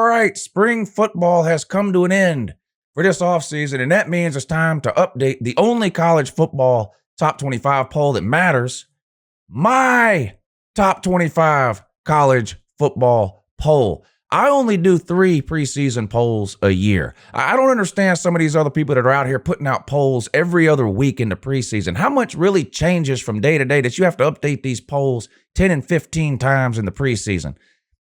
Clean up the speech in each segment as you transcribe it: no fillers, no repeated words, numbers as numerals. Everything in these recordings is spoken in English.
right, spring football has come to an end for this offseason, and that means it's time to update the only college football top 25 poll that matters, my top 25 college football poll. I only do 3 preseason polls a year. I don't understand some of these other people that are out here putting out polls every other week into preseason. How much really changes from day to day that you have to update these polls 10 and 15 times in the preseason?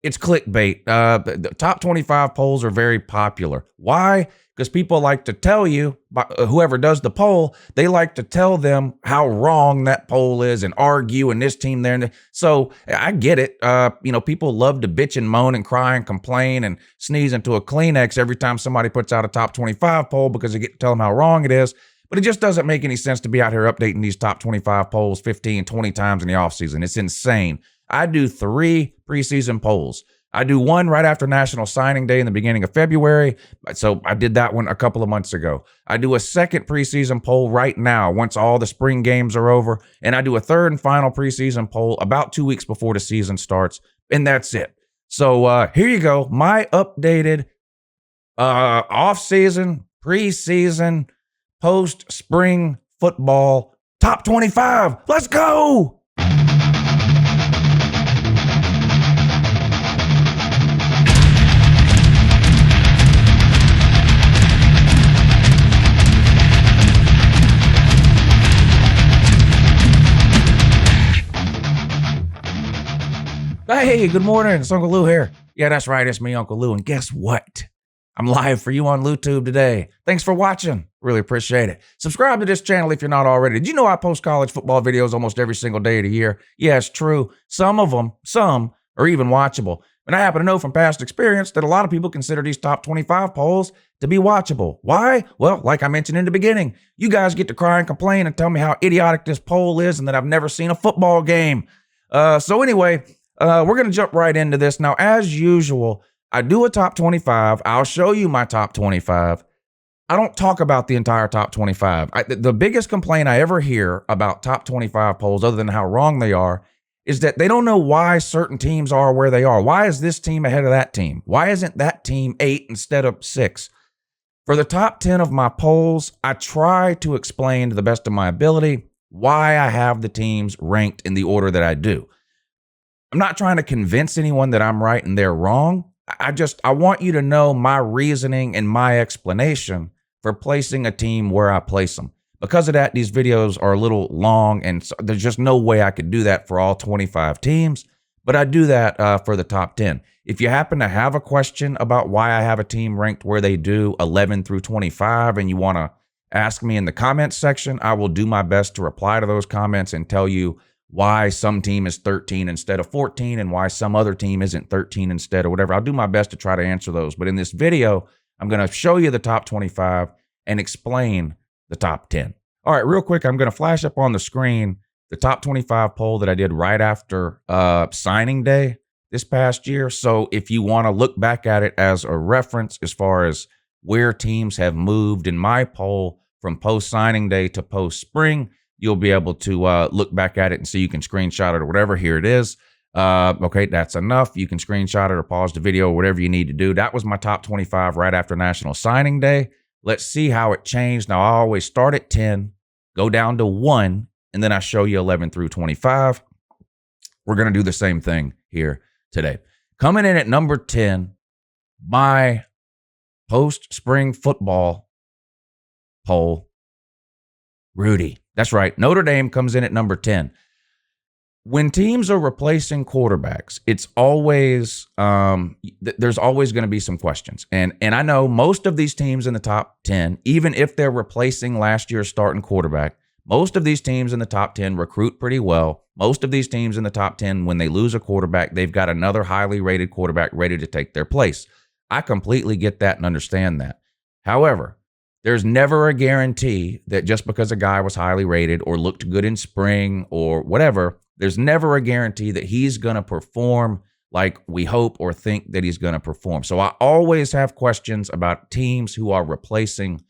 It's clickbait. The top 25 polls are very popular. Why? Because people like to tell you, whoever does the poll, they like to tell them how wrong that poll is and argue and this team there. So I get it. People love to bitch and moan and cry and complain and sneeze into a Kleenex every time somebody puts out a top 25 poll because they get to tell them how wrong it is. But it just doesn't make any sense to be out here updating these top 25 polls 15, 20 times in the offseason. It's insane. I do 3 preseason polls. I do one right after National Signing Day in the beginning of February. So I did that one a couple of months ago. I do a second preseason poll right now once all the spring games are over. And I do a third and final preseason poll about 2 weeks before the season starts. And that's it. So here you go. My updated off-season, preseason, post-spring football top 25. Let's go! Hey, good morning. It's Uncle Lou here. Yeah, that's right. It's me, Uncle Lou. And guess what? I'm live for you on LouTube today. Thanks for watching. Really appreciate it. Subscribe to this channel if you're not already. Did you know I post college football videos almost every single day of the year? Yeah, it's true. Some are even watchable. And I happen to know from past experience that a lot of people consider these top 25 polls to be watchable. Why? Well, like I mentioned in the beginning, you guys get to cry and complain and tell me how idiotic this poll is and that I've never seen a football game. So anyway, we're going to jump right into this. Now, as usual, I do a top 25. I'll show you my top 25. I don't talk about the entire top 25. The biggest complaint I ever hear about top 25 polls, other than how wrong they are, is that they don't know why certain teams are where they are. Why is this team ahead of that team? Why isn't that team 8 instead of 6? For the top 10 of my polls, I try to explain to the best of my ability why I have the teams ranked in the order that I do. I'm not trying to convince anyone that I'm right and they're wrong. I want you to know my reasoning and my explanation for placing a team where I place them. Because of that, these videos are a little long, and so there's just no way I could do that for all 25 teams, but I do that for the top 10. If you happen to have a question about why I have a team ranked where they do 11 through 25 and you want to ask me in the comments section, I will do my best to reply to those comments and tell you why some team is 13 instead of 14 and why some other team isn't 13 instead or whatever. I'll do my best to try to answer those. But in this video, I'm going to show you the top 25 and explain the top 10. All right, real quick, I'm going to flash up on the screen the top 25 poll that I did right after signing day this past year. So if you want to look back at it as a reference as far as where teams have moved in my poll from post-signing day to post-spring, you'll be able to look back at it and see. You can screenshot it or whatever. Here it is. Okay, that's enough. You can screenshot it or pause the video or whatever you need to do. That was my top 25 right after National Signing Day. Let's see how it changed. Now, I always start at 10, go down to 1, and then I show you 11 through 25. We're going to do the same thing here today. Coming in at number 10, my post-spring football poll, Rudy. That's right. Notre Dame comes in at number 10. When teams are replacing quarterbacks, it's always there's always going to be some questions. And I know most of these teams in the top 10, even if they're replacing last year's starting quarterback, most of these teams in the top 10 recruit pretty well. Most of these teams in the top 10, when they lose a quarterback, they've got another highly rated quarterback ready to take their place. I completely get that and understand that. However, there's never a guarantee that just because a guy was highly rated or looked good in spring or whatever, there's never a guarantee that he's going to perform like we hope or think that he's going to perform. So I always have questions about teams who are replacing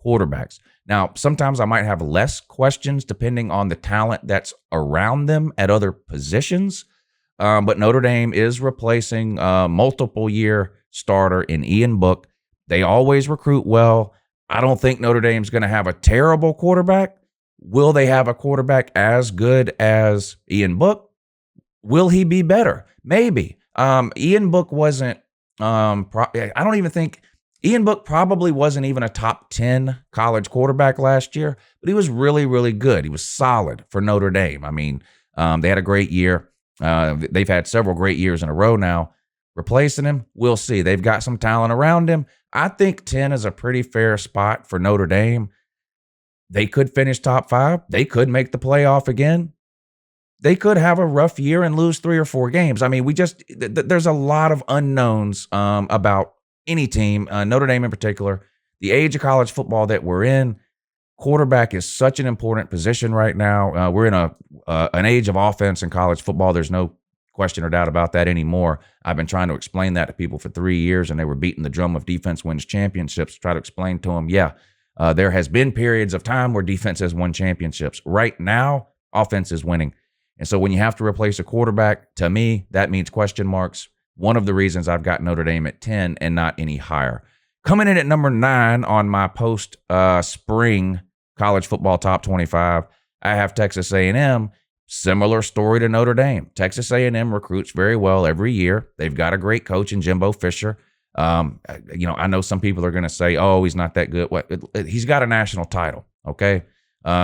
quarterbacks. Now, sometimes I might have less questions depending on the talent that's around them at other positions. But Notre Dame is replacing multiple-year starter in Ian Book. They always recruit well. I don't think Notre Dame's going to have a terrible quarterback. Will they have a quarterback as good as Ian Book? Will he be better? Maybe. Ian Book wasn't, I don't even think, Ian Book probably wasn't even a top 10 college quarterback last year, but he was really, really good. He was solid for Notre Dame. I mean, they had a great year. They've had several great years in a row now. Replacing him, we'll see. They've got some talent around him. I think 10 is a pretty fair spot for Notre Dame. They could finish top 5. They could make the playoff again. They could have a rough year and lose 3 or 4 games. I mean, there's a lot of unknowns about any team, Notre Dame in particular. The age of college football that we're in, quarterback is such an important position right now. We're in an age of offense in college football. There's no question or doubt about that anymore. I've been trying to explain that to people for 3 years, and they were beating the drum of defense wins championships. Try to explain to them, there has been periods of time where defense has won championships. Right now, offense is winning. And so when you have to replace a quarterback, to me, that means question marks. One of the reasons I've got Notre Dame at 10 and not any higher. Coming in at number 9 on my post-spring college football top 25, I have Texas A&M. Similar story to Notre Dame. Texas A&M recruits very well every year. They've got a great coach in Jimbo Fisher. I know some people are going to say, oh, he's not that good. He's got a national title, okay?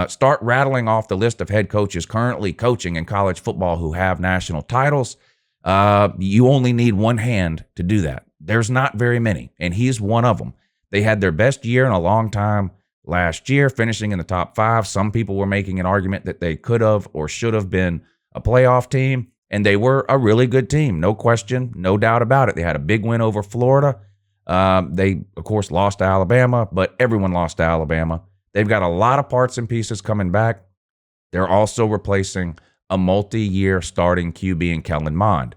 Start rattling off the list of head coaches currently coaching in college football who have national titles. You only need one hand to do that. There's not very many, and he's one of them. They had their best year in a long time last year, finishing in the top 5. Some people were making an argument that they could have or should have been a playoff team, and they were a really good team. No question, no doubt about it. They had a big win over Florida. They, of course, lost to Alabama, but everyone lost to Alabama. They've got a lot of parts and pieces coming back. They're also replacing a multi-year starting QB in Kellen Mond.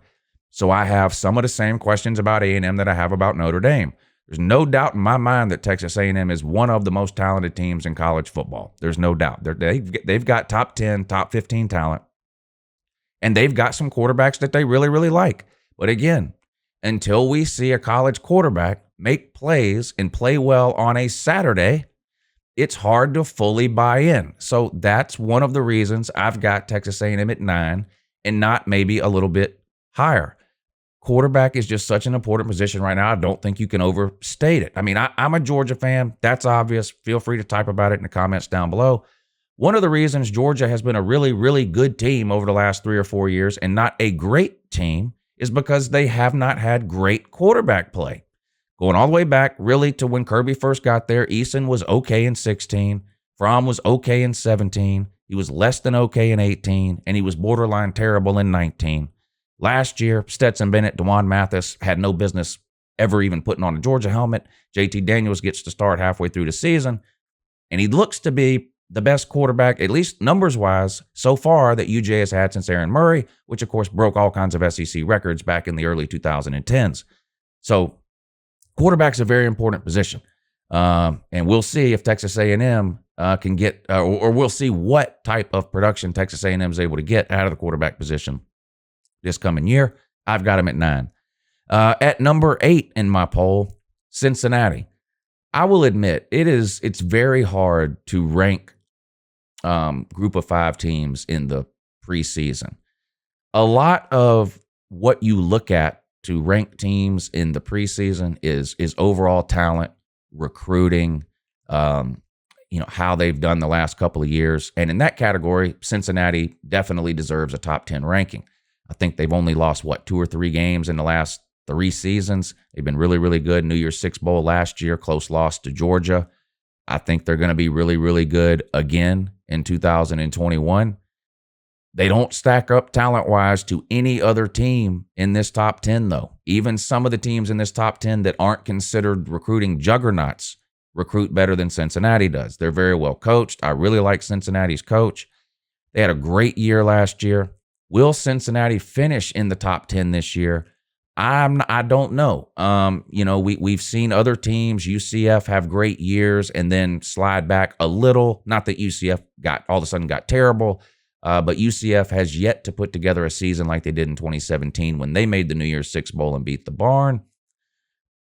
So I have some of the same questions about A&M that I have about Notre Dame. There's no doubt in my mind that Texas A&M is one of the most talented teams in college football. There's no doubt. They've got top 10, top 15 talent, and they've got some quarterbacks that they really, really like. But again, until we see a college quarterback make plays and play well on a Saturday, it's hard to fully buy in. So that's one of the reasons I've got Texas A&M at 9 and not maybe a little bit higher. Quarterback is just such an important position right now. I don't think you can overstate it. I mean, I'm a Georgia fan. That's obvious. Feel free to type about it in the comments down below. One of the reasons Georgia has been a really, really good team over the last 3 or 4 years and not a great team is because they have not had great quarterback play. Going all the way back really to when Kirby first got there, Eason was okay in 16. Fromm was okay in 17. He was less than okay in 18, and he was borderline terrible in 19. Last year, Stetson Bennett, DeJuan Mathis had no business ever even putting on a Georgia helmet. JT Daniels gets to start halfway through the season, and he looks to be the best quarterback, at least numbers-wise, so far that UJ has had since Aaron Murray, which, of course, broke all kinds of SEC records back in the early 2010s. So quarterback's a very important position, and we'll see if Texas A&M can get, or we'll see what type of production Texas A&M is able to get out of the quarterback position this coming year. I've got them at 9. At number 8 in my poll, Cincinnati. I will admit it's very hard to rank group of 5 teams in the preseason. A lot of what you look at to rank teams in the preseason is overall talent, recruiting, how they've done the last couple of years. And in that category, Cincinnati definitely deserves a top 10 ranking. I think they've only lost, 2 or 3 games in the last 3 seasons. They've been really, really good. New Year's Six Bowl last year, close loss to Georgia. I think they're going to be really, really good again in 2021. They don't stack up talent-wise to any other team in this top 10, though. Even some of the teams in this top 10 that aren't considered recruiting juggernauts recruit better than Cincinnati does. They're very well coached. I really like Cincinnati's coach. They had a great year last year. Will Cincinnati finish in the top 10 this year? I don't know. We've seen other teams, UCF, have great years and then slide back a little. Not that UCF all of a sudden got terrible. But UCF has yet to put together a season like they did in 2017 when they made the New Year's Six Bowl and beat the Barn.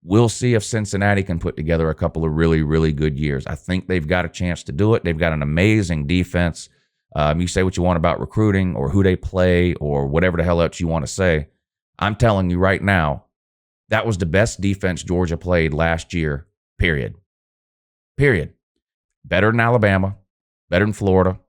We'll see if Cincinnati can put together a couple of really, really good years. I think they've got a chance to do it. They've got an amazing defense. You say what you want about recruiting or who they play or whatever the hell else you want to say. I'm telling you right now, that was the best defense Georgia played last year, period. Period. Better than Alabama, better than Florida,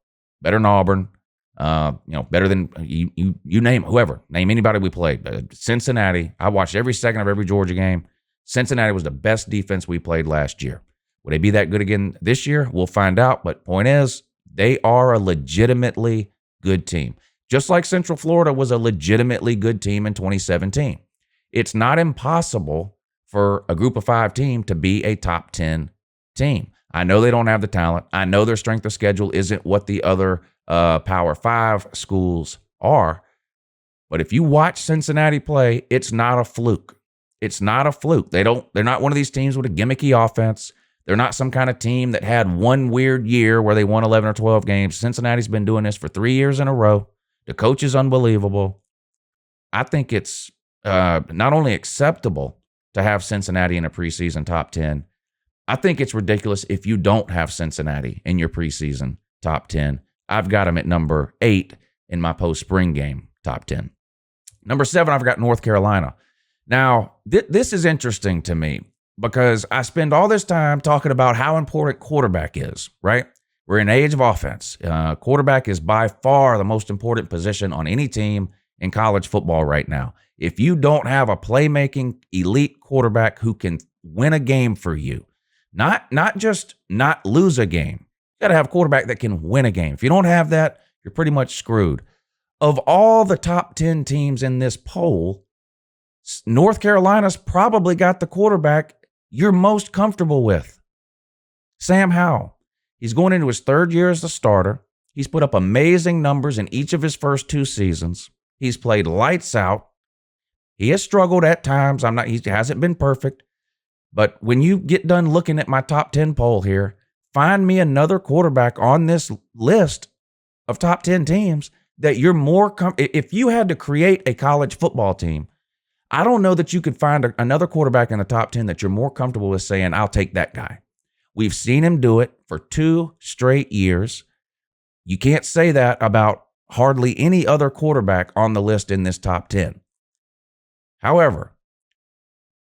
better than Auburn, better than you name whoever. Name anybody we played. Cincinnati, I watched every second of every Georgia game. Cincinnati was the best defense we played last year. Would they be that good again this year? We'll find out. But point is, they are a legitimately good team. Just like Central Florida was a legitimately good team in 2017. It's not impossible for a group of 5 team to be a top 10 team. I know they don't have the talent. I know their strength of schedule isn't what the other Power 5 schools are. But if you watch Cincinnati play, it's not a fluke. It's not a fluke. They're not one of these teams with a gimmicky offense. They're not some kind of team that had one weird year where they won 11 or 12 games. Cincinnati's been doing this for 3 years in a row. The coach is unbelievable. I think it's not only acceptable to have Cincinnati in a preseason top 10, I think it's ridiculous if you don't have Cincinnati in your preseason top 10. I've got them at number 8 in my post-spring game top 10. Number 7, I've got North Carolina. Now, this is interesting to me because I spend all this time talking about how important quarterback is, right? We're in an age of offense. Quarterback is by far the most important position on any team in college football right now. If you don't have a playmaking elite quarterback who can win a game for you, not just not lose a game, you got to have a quarterback that can win a game. If you don't have that, you're pretty much screwed. Of all the top 10 teams in this poll, North Carolina's probably got the quarterback you're most comfortable with. Sam Howell. He's going into his 3rd year as the starter. He's put up amazing numbers in each of his first 2 seasons. He's played lights out. He has struggled at times. He hasn't been perfect. But when you get done looking at my top 10 poll here, find me another quarterback on this list of top 10 teams that you're more if you had to create a college football team, I don't know that you could find another quarterback in the top 10 that you're more comfortable with saying, I'll take that guy. We've seen him do it for 2 straight years. You can't say that about hardly any other quarterback on the list in this top 10. However,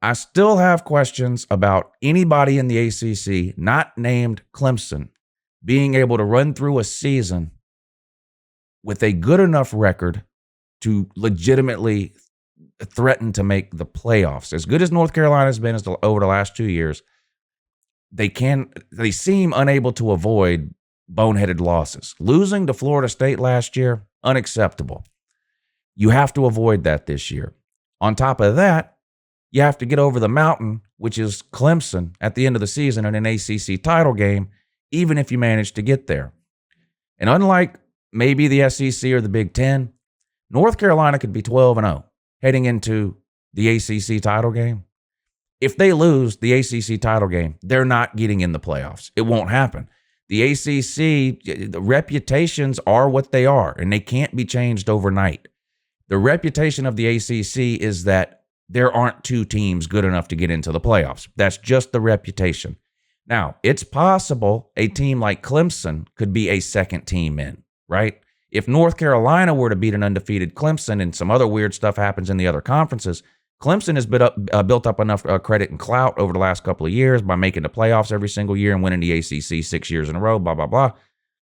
I still have questions about anybody in the ACC not named Clemson being able to run through a season with a good enough record to legitimately threaten to make the playoffs. As good as North Carolina has been over the last 2 years, they seem unable to avoid boneheaded losses. Losing to Florida State last year, unacceptable. You have to avoid that this year. On top of that, you have to get over the mountain, which is Clemson at the end of the season in an ACC title game, even if you manage to get there. And unlike maybe the SEC or the Big Ten, North Carolina could be 12-0 heading into the ACC title game. If they lose the ACC title game, they're not getting in the playoffs. It won't happen. The ACC, the reputations are what they are, and they can't be changed overnight. The reputation of the ACC is that there aren't 2 teams good enough to get into the playoffs. That's just the reputation. Now, it's possible a team like Clemson could be a second team in, right? If North Carolina were to beat an undefeated Clemson and some other weird stuff happens in the other conferences, Clemson has built up enough credit and clout over the last couple of years by making the playoffs every single year and winning the ACC 6 years in a row, blah, blah, blah.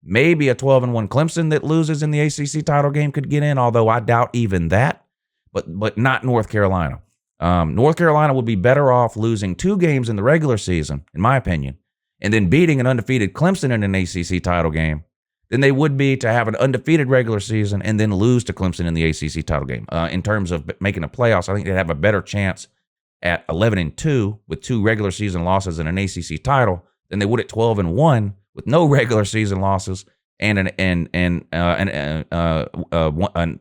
Maybe a 12-1 Clemson that loses in the ACC title game could get in, although I doubt even that, but not North Carolina. North Carolina would be better off losing 2 games in the regular season, in my opinion, and then beating an undefeated Clemson in an ACC title game than they would be to have an undefeated regular season and then lose to Clemson in the ACC title game. In terms of making the playoffs, I think they'd have a better chance at 11-2 with 2 regular season losses and an ACC title than they would at 12-1 with no regular season losses and a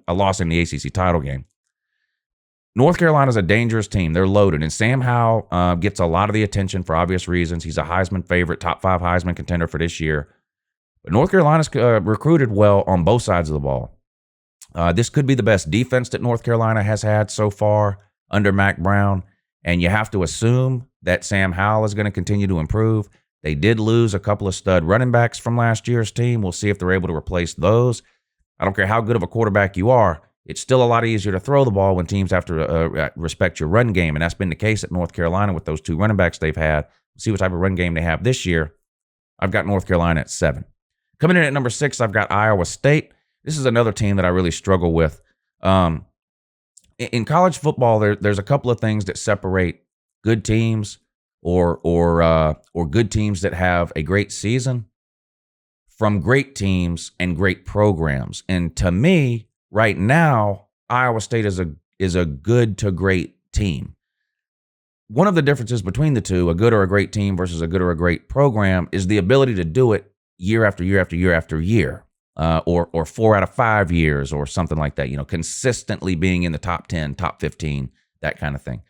loss in the ACC title game. North Carolina's a dangerous team. They're loaded, and Sam Howell gets a lot of the attention for obvious reasons. He's a Heisman favorite, top 5 Heisman contender for this year. But North Carolina's recruited well on both sides of the ball. This could be the best defense that North Carolina has had so far under Mack Brown, and you have to assume that Sam Howell is going to continue to improve. They did lose a couple of stud running backs from last year's team. We'll see if they're able to replace those. I don't care how good of a quarterback you are. It's still a lot easier to throw the ball when teams have to respect your run game, and that's been the case at North Carolina with those two running backs they've had. We'll see what type of run game they have this year. I've got North Carolina at 7. Coming in at number 6, I've got Iowa State. This is another team that I really struggle with. In college football, there's a couple of things that separate good teams or good teams that have a great season from great teams and great programs. And to me, right now, Iowa State is a good to great team. One of the differences between the two, a good or a great team versus a good or a great program, is the ability to do it year after year after year after year, or 4 out of 5 years or something like that, consistently being in the top 10, top 15, that kind of thing.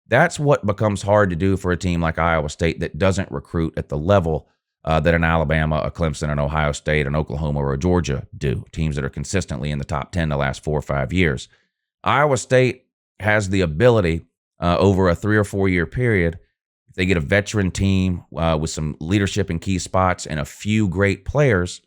That's what becomes hard to do for a team like Iowa State that doesn't recruit at the level that an Alabama, a Clemson, an Ohio State, an Oklahoma, or a Georgia do, teams that are consistently in the top 10 the last 4 or 5 years. Iowa State has the ability over a 3 or 4 year period, if they get a veteran team with some leadership in key spots and a few great players,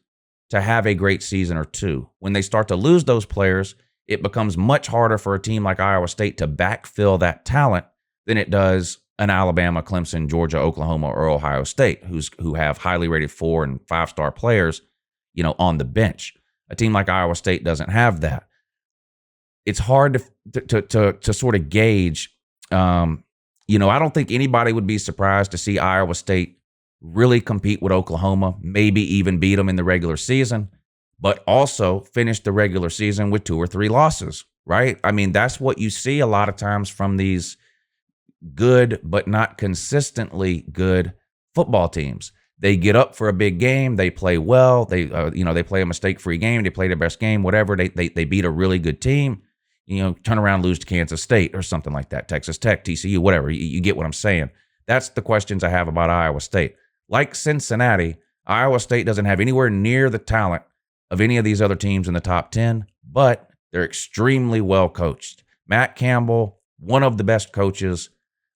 to have a great season or two. When they start to lose those players, it becomes much harder for a team like Iowa State to backfill that talent than it does an Alabama, Clemson, Georgia, Oklahoma, or Ohio State, who have highly rated 4 and 5-star players, on the bench. A team like Iowa State doesn't have that. It's hard to sort of gauge. I don't think anybody would be surprised to see Iowa State really compete with Oklahoma, maybe even beat them in the regular season, but also finish the regular season with 2 or 3 losses, right? I mean, that's what you see a lot of times from these good but not consistently good football teams. They get up for a big game, they play well, they play a mistake-free game, they play their best game, whatever. They beat a really good team, turn around, lose to Kansas State or something like that, Texas Tech, TCU, whatever. You get what I'm saying. That's the questions I have about Iowa State. Like Cincinnati, Iowa State doesn't have anywhere near the talent of any of these other teams in the top 10, but they're extremely well coached. Matt Campbell, one of the best coaches,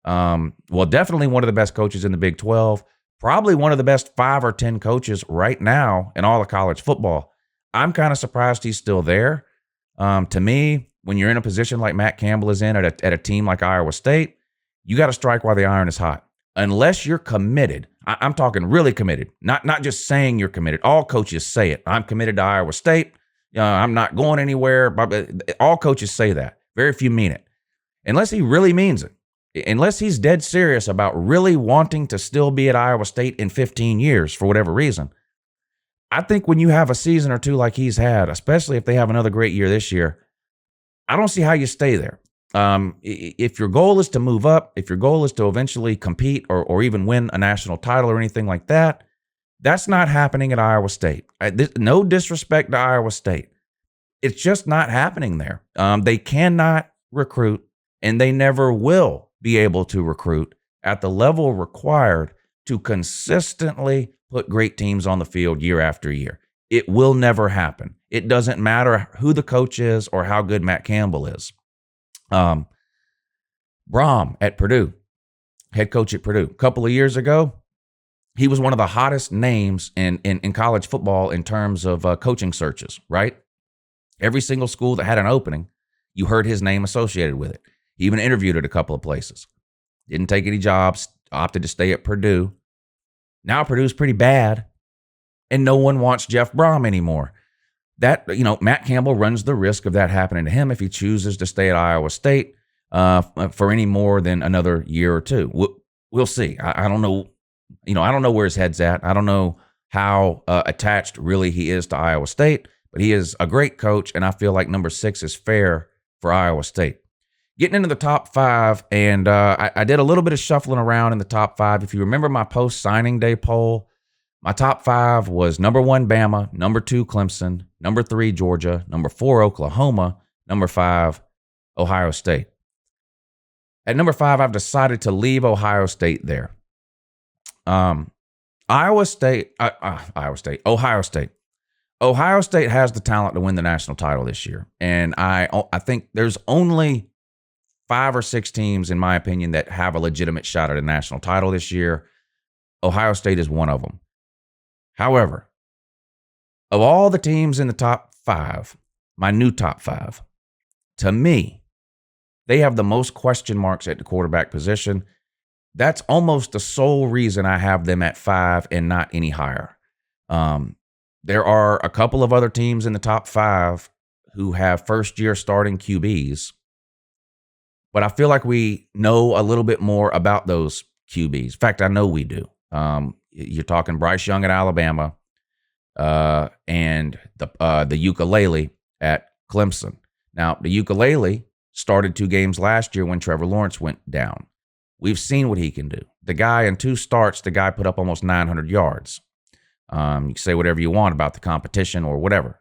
definitely one of the best coaches in the Big 12, probably one of the best 5 or 10 coaches right now in all of college football. I'm kind of surprised he's still there. To me, when you're in a position like Matt Campbell is in at a team like Iowa State, you got to strike while the iron is hot. Unless you're committed, I'm talking really committed, not just saying you're committed. All coaches say it. I'm committed to Iowa State. I'm not going anywhere. All coaches say that. Very few mean it. Unless he really means it. Unless he's dead serious about really wanting to still be at Iowa State in 15 years for whatever reason. I think when you have a season or two like he's had, especially if they have another great year this year, I don't see how you stay there. If your goal is to move up, if your goal is to eventually compete or even win a national title or anything like that, that's not happening at Iowa State. No disrespect to Iowa State. It's just not happening there. They cannot recruit, and they never will be able to recruit at the level required to consistently put great teams on the field year after year. It will never happen. It doesn't matter who the coach is or how good Matt Campbell is. Brom at Purdue, head coach at Purdue. A couple of years ago, he was one of the hottest names in college football in terms of coaching searches, right? Every single school that had an opening, you heard his name associated with it. He even interviewed at a couple of places. Didn't take any jobs, opted to stay at Purdue. Now Purdue's pretty bad, and no one wants Jeff Brom anymore. That, Matt Campbell runs the risk of that happening to him if he chooses to stay at Iowa State for any more than another year or two. We'll see. I don't know. I don't know where his head's at. I don't know how attached really he is to Iowa State, but he is a great coach, and I feel like number 6 is fair for Iowa State. Getting into the top 5, and I did a little bit of shuffling around in the top 5. If you remember my post-signing day poll, my top 5 was number 1, Bama, number 2, Clemson, number 3, Georgia, number 4, Oklahoma, number 5, Ohio State. At number 5, I've decided to leave Ohio State there. Ohio State. Ohio State has the talent to win the national title this year. And I think there's only 5 or 6 teams, in my opinion, that have a legitimate shot at a national title this year. Ohio State is one of them. However, of all the teams in the top 5, my new top 5, to me, they have the most question marks at the quarterback position. That's almost the sole reason I have them at 5 and not any higher. There are a couple of other teams in the top 5 who have first-year starting QBs, but I feel like we know a little bit more about those QBs. In fact, I know we do. You're talking Bryce Young at Alabama and the ukulele at Clemson. Now, the ukulele started 2 games last year when Trevor Lawrence went down. We've seen what he can do. The guy in 2 starts, the guy put up almost 900 yards. You can say whatever you want about the competition or whatever.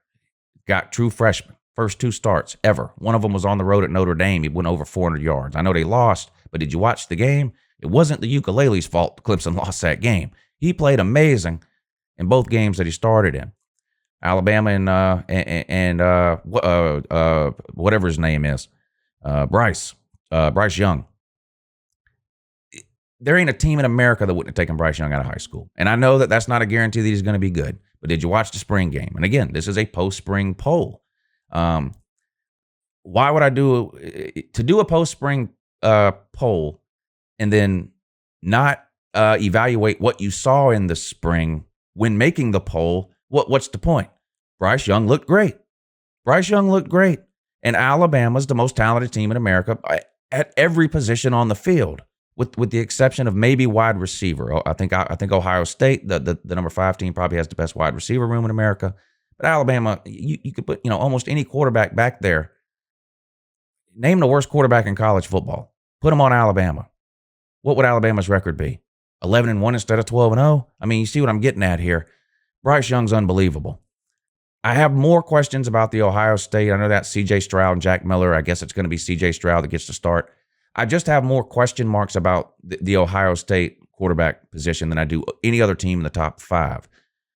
Got true freshman. First 2 starts ever. One of them was on the road at Notre Dame. He went over 400 yards. I know they lost, but did you watch the game? It wasn't the ukulele's fault Clemson lost that game. He played amazing in both games that he started in. Alabama and whatever his name is, Bryce Young. There ain't a team in America that wouldn't have taken Bryce Young out of high school. And I know that that's not a guarantee that he's going to be good. But did you watch the spring game? And again, this is a post-spring poll. Why would I do a post-spring poll and then not evaluate what you saw in the spring when making the poll? What's the point? Bryce Young looked great. And Alabama's the most talented team in America at every position on the field, with the exception of maybe wide receiver. I think Ohio State, the number 5 team, probably has the best wide receiver room in America. But Alabama, you could put almost any quarterback back there. Name the worst quarterback in college football. Put him on Alabama. What would Alabama's record be? 11-1 instead of 12-0? I mean, you see what I'm getting at here. Bryce Young's unbelievable. I have more questions about the Ohio State. I know that's C.J. Stroud and Jack Miller. I guess it's going to be C.J. Stroud that gets to start. I just have more question marks about the Ohio State quarterback position than I do any other team in the top 5.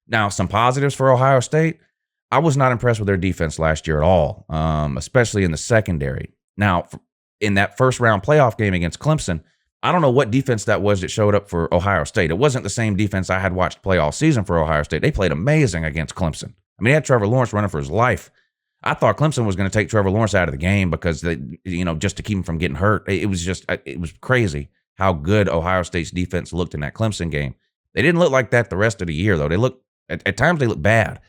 Now, some positives for Ohio State. I was not impressed with their defense last year at all, especially in the secondary. Now, in that first-round playoff game against Clemson, I don't know what defense that was that showed up for Ohio State. It wasn't the same defense I had watched play all season for Ohio State. They played amazing against Clemson. I mean, they had Trevor Lawrence running for his life. I thought Clemson was going to take Trevor Lawrence out of the game because just to keep him from getting hurt. It was crazy how good Ohio State's defense looked in that Clemson game. They didn't look like that the rest of the year, though. They look at times they look bad.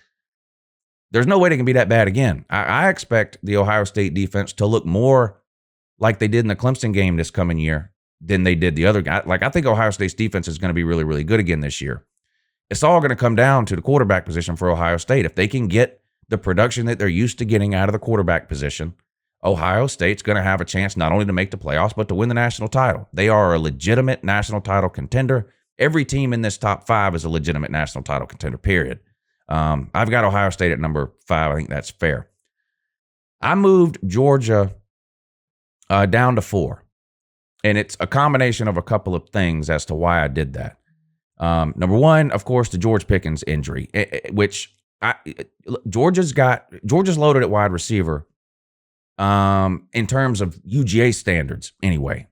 There's no way they can be that bad again. I expect the Ohio State defense to look more like they did in the Clemson game this coming year than they did the other guy. Like, I think Ohio State's defense is going to be really, really good again this year. It's all going to come down to the quarterback position for Ohio State. If they can get the production that they're used to getting out of the quarterback position, Ohio State's going to have a chance not only to make the playoffs, but to win the national title. They are a legitimate national title contender. Every team in this top 5 is a legitimate national title contender, period. I've got Ohio State at number 5. I think that's fair. I moved Georgia down to 4. And it's a combination of a couple of things as to why I did that. Number 1, of course, the George Pickens injury, which Georgia's loaded at wide receiver in terms of UGA standards anyway.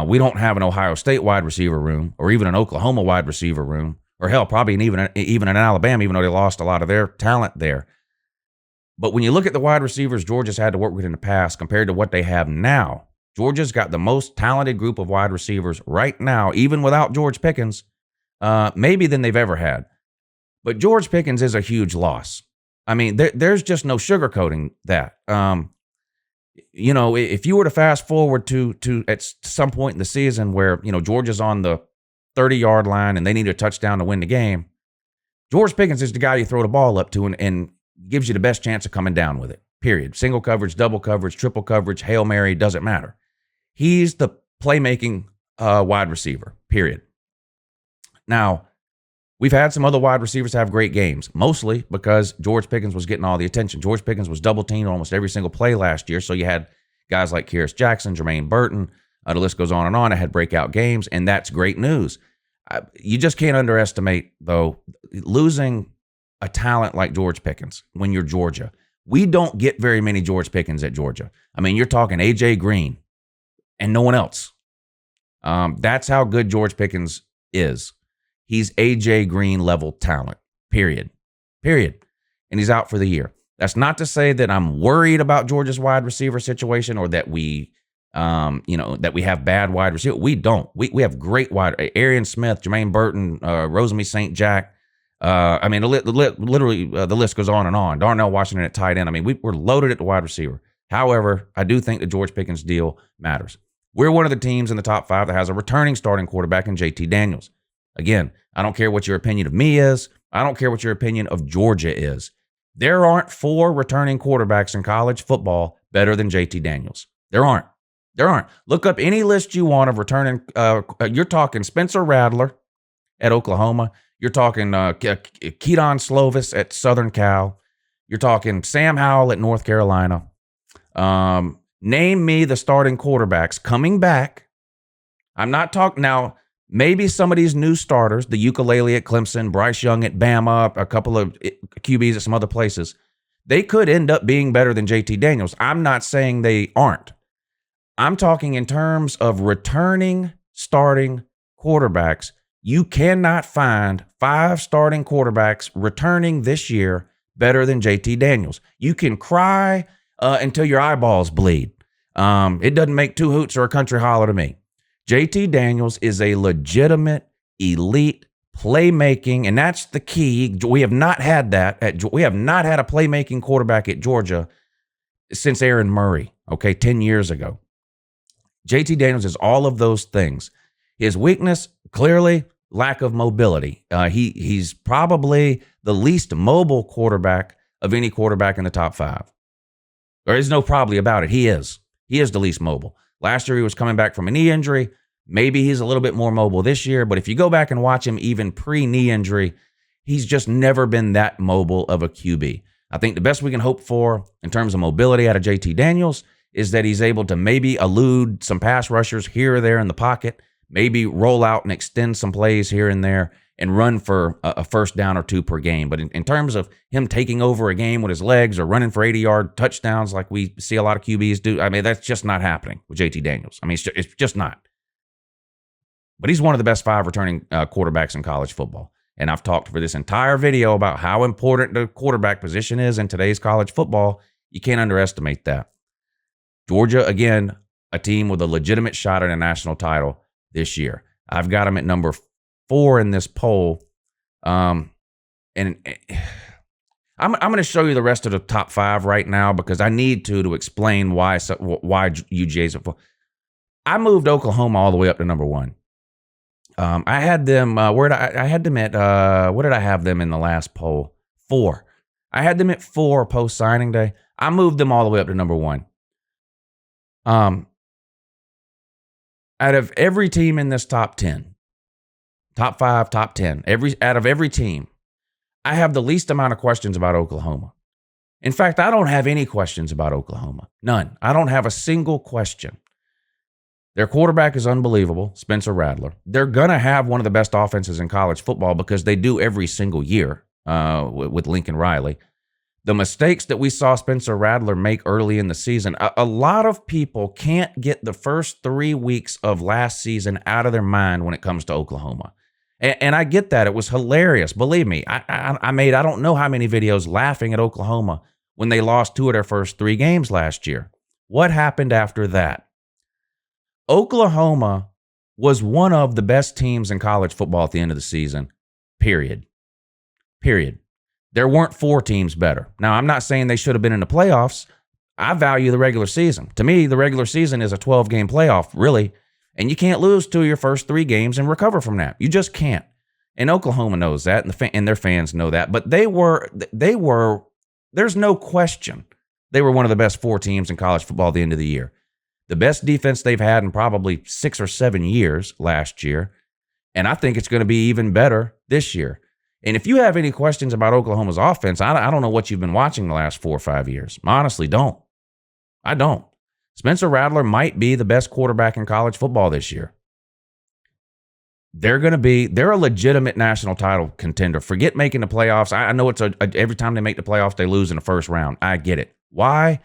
We don't have an Ohio State wide receiver room or even an Oklahoma wide receiver room, or hell, probably even in Alabama, even though they lost a lot of their talent there. But when you look at the wide receivers Georgia's had to work with in the past compared to what they have now, Georgia's got the most talented group of wide receivers right now, even without George Pickens, maybe than they've ever had. But George Pickens is a huge loss. I mean, there's just no sugarcoating that. If you were to fast forward to at some point in the season where, Georgia's on the 30-yard line and they need a touchdown to win the game, George Pickens is the guy you throw the ball up to and gives you the best chance of coming down with it, period. Single coverage, double coverage, triple coverage, Hail Mary, doesn't matter. He's the playmaking wide receiver, period. Now, we've had some other wide receivers have great games, mostly because George Pickens was getting all the attention. George Pickens was double-teamed almost every single play last year, so you had guys like Kyrus Jackson, Jermaine Burton, the list goes on and on. I had breakout games, and that's great news. You just can't underestimate, though, losing a talent like George Pickens when you're Georgia. We don't get very many George Pickens at Georgia. I mean, you're talking A.J. Green and no one else. That's how good George Pickens is. He's A.J. Green level talent, period. And he's out for the year. That's not to say that I'm worried about Georgia's wide receiver situation or that we have bad wide receiver. We don't. We have great wide. Arian Smith, Jermaine Burton, Rosemy St. Jack. Literally, the list goes on and on. Darnell Washington at tight end. I mean, we're loaded at the wide receiver. However, I do think the George Pickens deal matters. We're one of the teams in the top 5 that has a returning starting quarterback in JT Daniels. Again, I don't care what your opinion of me is. I don't care what your opinion of Georgia is. There aren't 4 returning quarterbacks in college football better than JT Daniels. There aren't. Look up any list you want of returning. You're talking Spencer Rattler at Oklahoma. You're talking Keaton Slovis at Southern Cal. You're talking Sam Howell at North Carolina. Name me the starting quarterbacks coming back. I'm not talking now. Maybe some of these new starters, the ukulele at Clemson, Bryce Young at Bama, a couple of QBs at some other places, they could end up being better than JT Daniels. I'm not saying they aren't. I'm talking in terms of returning starting quarterbacks. You cannot find 5 starting quarterbacks returning this year better than JT Daniels. You can cry until your eyeballs bleed. It doesn't make 2 hoots or a country holler to me. JT Daniels is a legitimate, elite playmaking, and that's the key. We have not had that. We have not had a playmaking quarterback at Georgia since Aaron Murray, 10 years ago. JT Daniels is all of those things. His weakness, clearly, lack of mobility. He's probably the least mobile quarterback of any quarterback in the top 5. There is no probably about it. He is. He is the least mobile. Last year, he was coming back from a knee injury. Maybe he's a little bit more mobile this year, but if you go back and watch him even pre-knee injury, he's just never been that mobile of a QB. I think the best we can hope for in terms of mobility out of JT Daniels is that he's able to maybe elude some pass rushers here or there in the pocket, maybe roll out and extend some plays here and there, and run for a first down or 2 per game. But in terms of him taking over a game with his legs or running for 80-yard touchdowns like we see a lot of QBs do, I mean, that's just not happening with JT Daniels. I mean, it's just not. But he's one of the best 5 returning quarterbacks in college football. And I've talked for this entire video about how important the quarterback position is in today's college football. You can't underestimate that. Georgia, again, a team with a legitimate shot at a national title this year. I've got them at number 4 in this poll. And I'm going to show you the rest of the top 5 right now because I need to explain why UGA's at 4. I moved Oklahoma all the way up to number 1. I had them, what did I have them in the last poll? 4. I had them at 4 post signing day. I moved them all the way up to number 1. Out of every team in this top 10, top 5, top 10, out of every team, I have the least amount of questions about Oklahoma. In fact, I don't have any questions about Oklahoma. None. I don't have a single question. Their quarterback is unbelievable, Spencer Rattler. They're going to have one of the best offenses in college football because they do every single year with Lincoln Riley. The mistakes that we saw Spencer Rattler make early in the season, a lot of people can't get the first 3 weeks of last season out of their mind when it comes to Oklahoma. And I get that. It was hilarious. Believe me, I made I don't know how many videos laughing at Oklahoma when they lost 2 of their first 3 games last year. What happened after that? Oklahoma was one of the best teams in college football at the end of the season, period. There weren't 4 teams better. Now, I'm not saying they should have been in the playoffs. I value the regular season. To me, the regular season is a 12-game playoff, really, and you can't lose 2 of your first 3 games and recover from that. You just can't. And Oklahoma knows that, and their fans know that. But they were. There's no question they were one of the best 4 teams in college football at the end of the year. The best defense they've had in probably 6 or 7 years last year. And I think it's going to be even better this year. And if you have any questions about Oklahoma's offense, I don't know what you've been watching the last 4 or 5 years. I honestly don't. I don't. Spencer Rattler might be the best quarterback in college football this year. they're a legitimate national title contender. Forget making the playoffs. I know it's every time they make the playoffs, they lose in the first round. I get it. Why?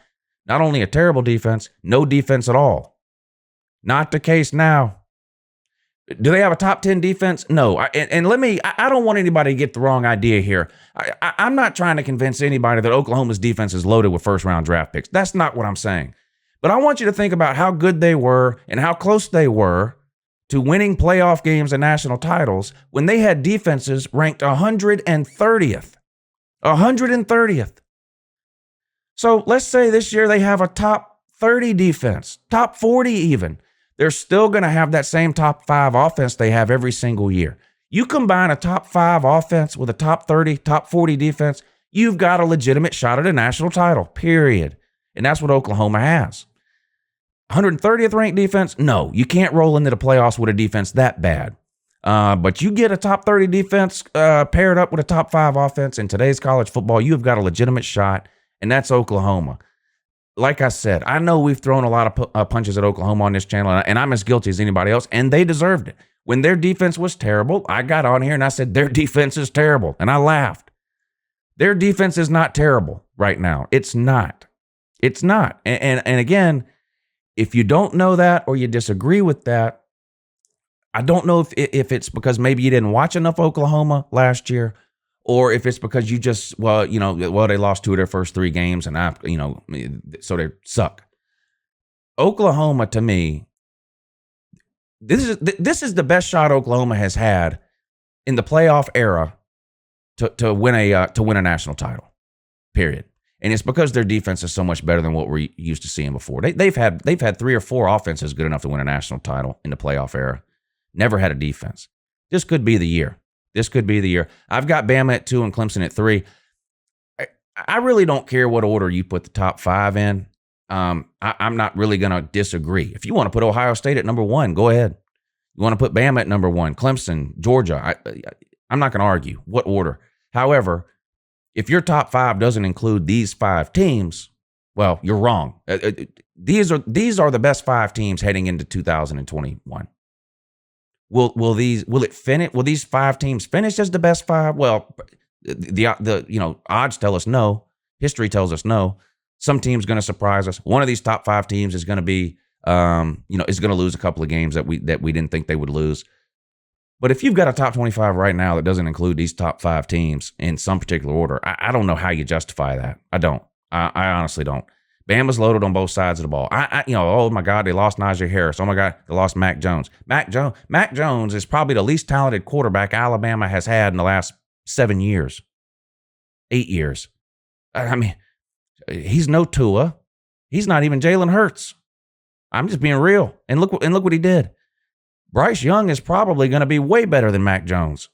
Not only a terrible defense, no defense at all. Not the case now. Do they have a top 10 defense? No. I don't want anybody to get the wrong idea here. I'm not trying to convince anybody that Oklahoma's defense is loaded with first-round draft picks. That's not what I'm saying. But I want you to think about how good they were and how close they were to winning playoff games and national titles when they had defenses ranked 130th. 130th. So let's say this year they have a top 30 defense, top 40 even. They're still going to have that same top 5 offense they have every single year. You combine a top 5 offense with a top 30, top 40 defense, you've got a legitimate shot at a national title, period. And that's what Oklahoma has. 130th ranked defense? No, you can't roll into the playoffs with a defense that bad. But you get a top 30 defense paired up with a top 5 offense in today's college football, you have got a legitimate shot, and that's Oklahoma. Like I said, I know we've thrown a lot of punches at Oklahoma on this channel, and I'm as guilty as anybody else, and they deserved it. When their defense was terrible, I got on here and I said, their defense is terrible, and I laughed. Their defense is not terrible right now. It's not. It's not. And again, if you don't know that or you disagree with that, I don't know if it's because maybe you didn't watch enough Oklahoma last year, or if it's because you just, they lost 2 of their first 3 games and so they suck. Oklahoma, to me, this is the best shot Oklahoma has had in the playoff era to win a national title. Period. And it's because their defense is so much better than what we're used to seeing before. They've had 3 or 4 offenses good enough to win a national title in the playoff era. Never had a defense. This could be the year. I've got Bama at 2 and Clemson at 3. I really don't care what order you put the top 5 in. I'm not really going to disagree. If you want to put Ohio State at number 1, go ahead. You want to put Bama at number 1, Clemson, Georgia. I'm not going to argue what order. However, if your top 5 doesn't include these 5 teams, well, you're wrong. These are the best 5 teams heading into 2021. Will these 5 teams finish as the best 5? Well, the odds tell us no. History tells us no. Some team's going to surprise us. One of these top 5 teams is going to be, is going to lose a couple of games that we didn't think they would lose. But if you've got a top 25 right now that doesn't include these top 5 teams in some particular order, I don't know how you justify that. I don't. I honestly don't. Bama's loaded on both sides of the ball. Oh my God, they lost Najee Harris. Oh my God, they lost Mac Jones. Mac Jones is probably the least talented quarterback Alabama has had in the last 7 years, 8 years. I mean, he's no Tua. He's not even Jalen Hurts. I'm just being real. And look what he did. Bryce Young is probably going to be way better than Mac Jones.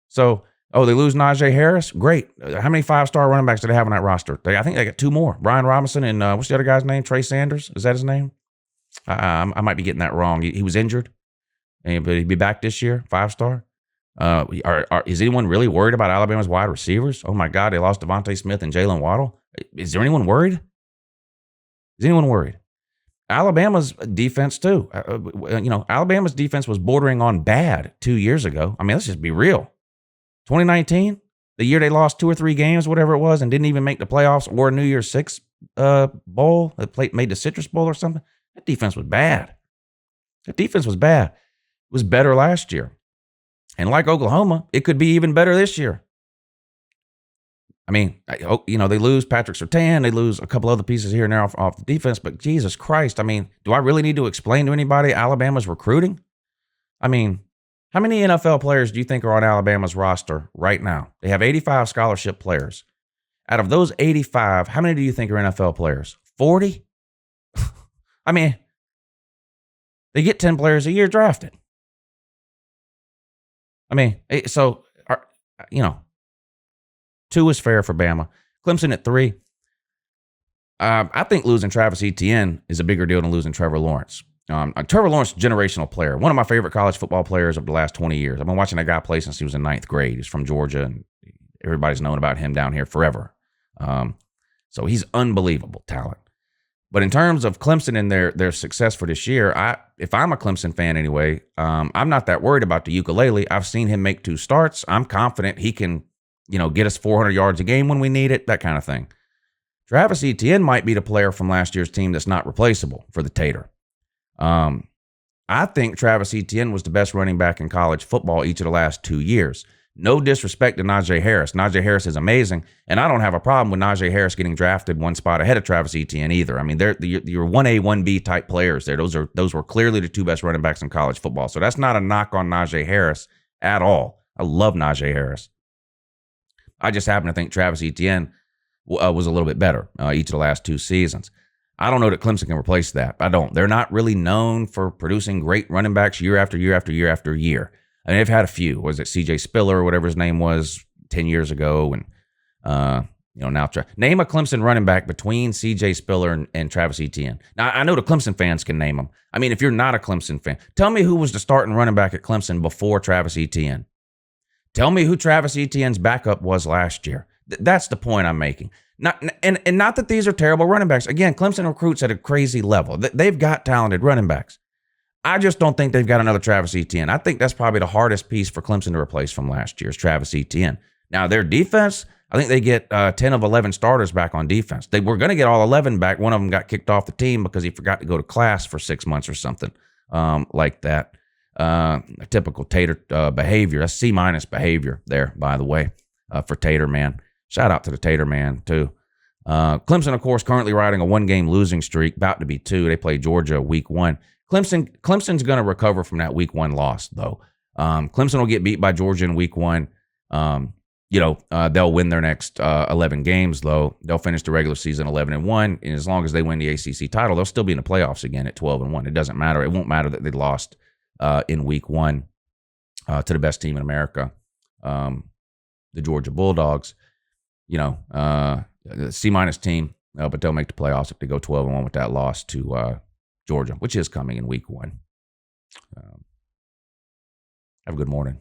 So, they lose Najee Harris? Great. How many 5-star running backs do they have on that roster? I think they got 2 more. Brian Robinson and what's the other guy's name? Trey Sanders? Is that his name? I might be getting that wrong. He was injured, but he'd be back this year, 5-star. Is anyone really worried about Alabama's wide receivers? Oh my God, they lost Devontae Smith and Jalen Waddle. Is there anyone worried? Alabama's defense too. Alabama's defense was bordering on bad 2 years ago. I mean, let's just be real. 2019, the year they lost 2 or 3 games, whatever it was, and didn't even make the playoffs or a New Year's Six bowl, made the Citrus Bowl or something. That defense was bad. It was better last year. And like Oklahoma, it could be even better this year. I mean, they lose Patrick Surtain. They lose a couple other pieces here and there off the defense. But Jesus Christ, I mean, do I really need to explain to anybody Alabama's recruiting? I mean, how many NFL players do you think are on Alabama's roster right now? They have 85 scholarship players. Out of those 85, how many do you think are NFL players? 40? I mean, they get 10 players a year drafted. I mean, so, 2 is fair for Bama. Clemson at 3. I think losing Travis Etienne is a bigger deal than losing Trevor Lawrence. Trevor Lawrence, generational player. One of my favorite college football players of the last 20 years. I've been watching that guy play since he was in 9th grade. He's from Georgia, and everybody's known about him down here forever. So he's unbelievable talent. But in terms of Clemson and their success for this year, if I'm a Clemson fan anyway, I'm not that worried about the ukulele. I've seen him make 2 starts. I'm confident he can, get us 400 yards a game when we need it, that kind of thing. Travis Etienne might be the player from last year's team that's not replaceable for the Tater. I think Travis Etienne was the best running back in college football each of the last 2 years. No disrespect to Najee Harris. Najee Harris is amazing, and I don't have a problem with Najee Harris getting drafted 1 spot ahead of Travis Etienne either. I mean, they're your 1A, 1B type players there. Those were clearly the 2 best running backs in college football. So that's not a knock on Najee Harris at all. I love Najee Harris. I just happen to think Travis Etienne was a little bit better each of the last 2 seasons. I don't know that Clemson can replace that. I don't. They're not really known for producing great running backs year after year after year after year. I mean, they've had a few. Was it C.J. Spiller or whatever his name was 10 years ago? And, now name a Clemson running back between C.J. Spiller and Travis Etienne. Now, I know the Clemson fans can name them. I mean, if you're not a Clemson fan, tell me who was the starting running back at Clemson before Travis Etienne. Tell me who Travis Etienne's backup was last year. That's the point I'm making. Not that these are terrible running backs. Again, Clemson recruits at a crazy level. They've got talented running backs. I just don't think they've got another Travis Etienne. I think that's probably the hardest piece for Clemson to replace from last year's Travis Etienne. Now, their defense, I think they get 10 of 11 starters back on defense. They were going to get all 11 back. One of them got kicked off the team because he forgot to go to class for 6 months or something like that. A typical Tater behavior. That's C- behavior there, by the way, for Tater Man. Shout out to the Tater Man, too. Clemson, of course, currently riding a 1-game losing streak, about to be 2. They play Georgia week 1. Clemson's going to recover from that week 1 loss, though. Clemson will get beat by Georgia in week 1. They'll win their next 11 games, though. They'll finish the regular season 11-1, and as long as they win the ACC title, they'll still be in the playoffs again at 12-1. It doesn't matter. It won't matter that they lost in week 1 to the best team in America, the Georgia Bulldogs. C- team, but they'll make the playoffs if they go 12-1 with that loss to Georgia, which is coming in week 1. Have a good morning.